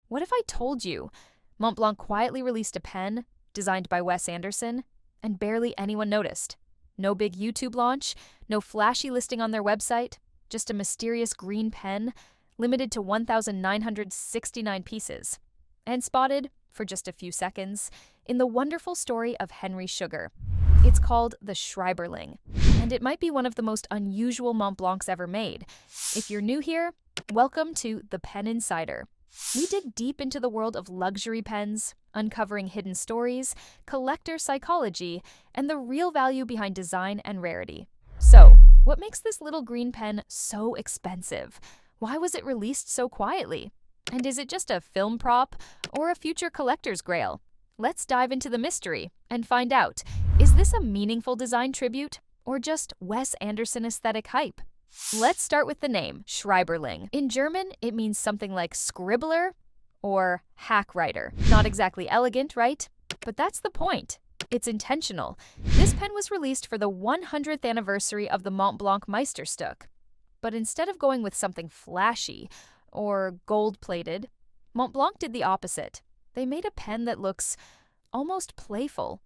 What if I told you Montblanc quietly released a pen designed by Wes Anderson and barely anyone noticed? No big YouTube launch, no flashy listing on their website, just a mysterious green pen limited to 1,969 pieces, and spotted, for just a few seconds, in the wonderful story of Henry Sugar. It's called the Schreiberling, and it might be one of the most unusual Montblancs ever made. If you're new here, welcome to The Pen Insider. We dig deep into the world of luxury pens, uncovering hidden stories, collector psychology, and the real value behind design and rarity. So, what makes this little green pen so expensive? Why was it released so quietly? And is it just a film prop or a future collector's grail? Let's dive into the mystery and find out, is this a meaningful design tribute or just Wes Anderson aesthetic hype? Let's start with the name, Schreiberling. In German, it means something like scribbler or hack writer. Not exactly elegant, right? But that's the point. It's intentional. This pen was released for the 100th anniversary of the Montblanc Meisterstück. But instead of going with something flashy or gold-plated, Montblanc did the opposite. They made a pen that looks almost playful.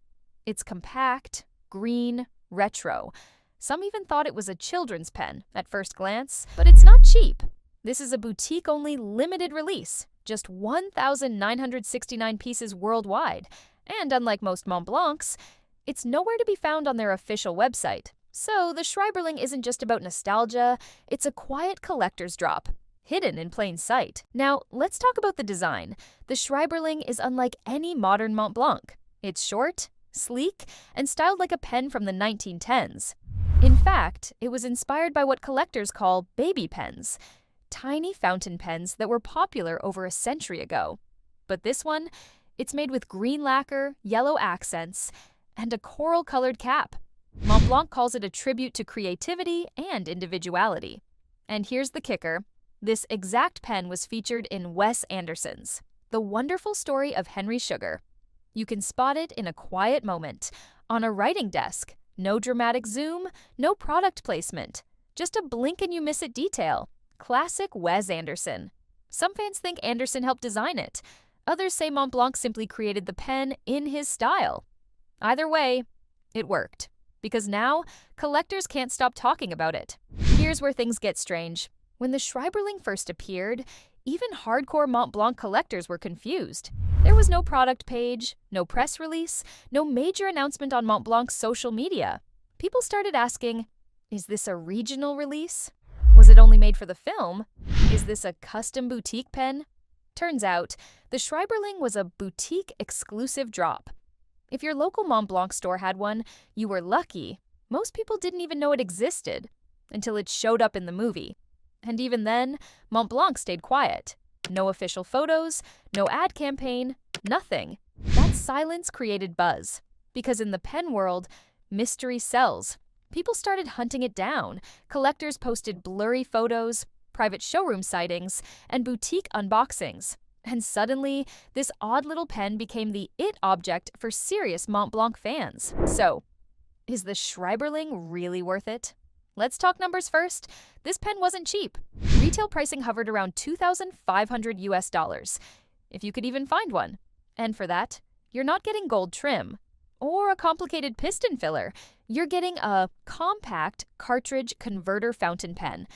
It's compact, green, retro. Some even thought it was a children's pen at first glance, but it's not cheap. This is a boutique-only limited release, just 1,969 pieces worldwide, and unlike most Montblancs, it's nowhere to be found on their official website. So the Schreiberling isn't just about nostalgia, it's a quiet collector's drop, hidden in plain sight. Now, let's talk about the design. The Schreiberling is unlike any modern Montblanc. It's short, sleek, and styled like a pen from the 1910s. In fact, it was inspired by what collectors call baby pens, tiny fountain pens that were popular over a century ago. But this one, it's made with green lacquer, yellow accents, and a coral-colored cap. Montblanc calls it a tribute to creativity and individuality. And here's the kicker. This exact pen was featured in Wes Anderson's The Wonderful Story of Henry Sugar. You can spot it in a quiet moment, on a writing desk. No dramatic zoom, no product placement. Just a blink-and-you-miss-it detail. Classic Wes Anderson. Some fans think Anderson helped design it. Others say Montblanc simply created the pen in his style. Either way, it worked. Because now, collectors can't stop talking about it. Here's where things get strange. When the Schreiberling first appeared, even hardcore Montblanc collectors were confused. There was no product page, no press release, no major announcement on Montblanc's social media. People started asking, is this a regional release? Was it only made for the film? Is this a custom boutique pen? Turns out, the Schreiberling was a boutique exclusive drop. If your local Montblanc store had one, you were lucky. Most people didn't even know it existed until it showed up in the movie. And even then, Montblanc stayed quiet. No official photos, no ad campaign, nothing. That silence created buzz. Because in the pen world, mystery sells. People started hunting it down. Collectors posted blurry photos, private showroom sightings, and boutique unboxings. And suddenly, this odd little pen became the it object for serious Montblanc fans. So, is the Schreiberling really worth it? Let's talk numbers first. This pen wasn't cheap. Retail pricing hovered around $2,500 US, if you could even find one. And for that, you're not getting gold trim or a complicated piston filler. You're getting a compact cartridge converter fountain pen,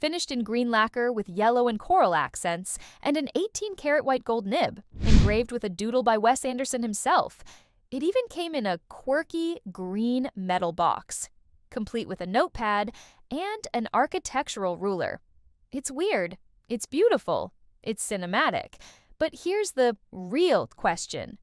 finished in green lacquer with yellow and coral accents, and an 18-karat white gold nib, engraved with a doodle by Wes Anderson himself. It even came in a quirky green metal box, complete with a notepad and an architectural ruler. It's weird, it's beautiful, it's cinematic. But here's the real question.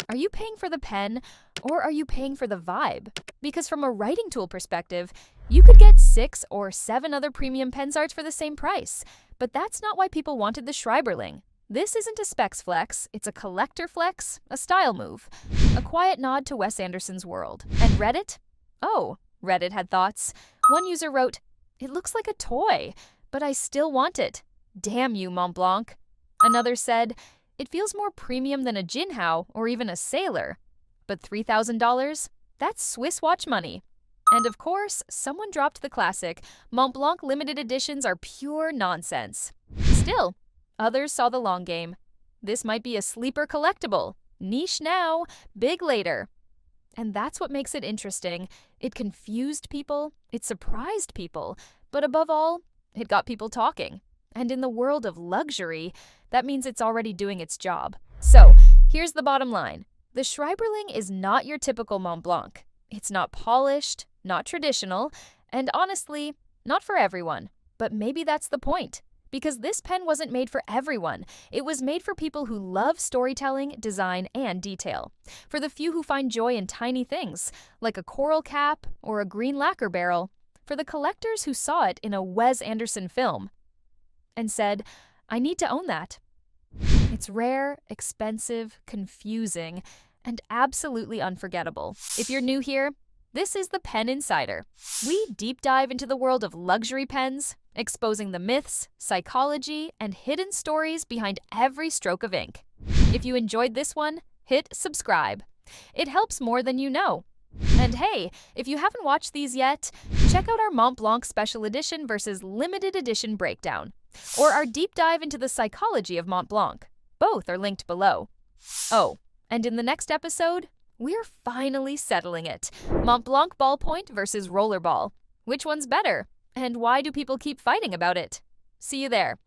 Are you paying for the pen, or are you paying for the vibe? Because from a writing tool perspective, you could get 6 or 7 other premium pens arts for the same price. But that's not why people wanted the Schreiberling. This isn't a specs flex, it's a collector flex, a style move, a quiet nod to Wes Anderson's world. And Reddit? Oh, Reddit had thoughts. One user wrote, "It looks like a toy, but I still want it. Damn you, Montblanc." Another said, "It feels more premium than a Jinhao or even a Sailor. But $3,000? That's Swiss watch money." And of course, someone dropped the classic, Montblanc limited editions are pure nonsense. Still, others saw the long game. This might be a sleeper collectible. Niche now, big later. And that's what makes it interesting. It confused people, it surprised people, but above all, it got people talking. And in the world of luxury, that means it's already doing its job. So, here's the bottom line. The Schreiberling is not your typical Montblanc. It's not polished, not traditional, and honestly, not for everyone. But maybe that's the point. Because this pen wasn't made for everyone. It was made for people who love storytelling, design, and detail. For the few who find joy in tiny things, like a coral cap or a green lacquer barrel. For the collectors who saw it in a Wes Anderson film and said, I need to own that. It's rare, expensive, confusing, and absolutely unforgettable. If you're new here, this is the Pen Insider. We deep dive into the world of luxury pens, exposing the myths, psychology, and hidden stories behind every stroke of ink. If you enjoyed this one, hit subscribe. It helps more than you know. And hey, if you haven't watched these yet, check out our Montblanc Special Edition versus Limited Edition breakdown, or our deep dive into the psychology of Montblanc. Both are linked below. Oh, and in the next episode, we're finally settling it. Montblanc ballpoint versus rollerball. Which one's better? And why do people keep fighting about it? See you there.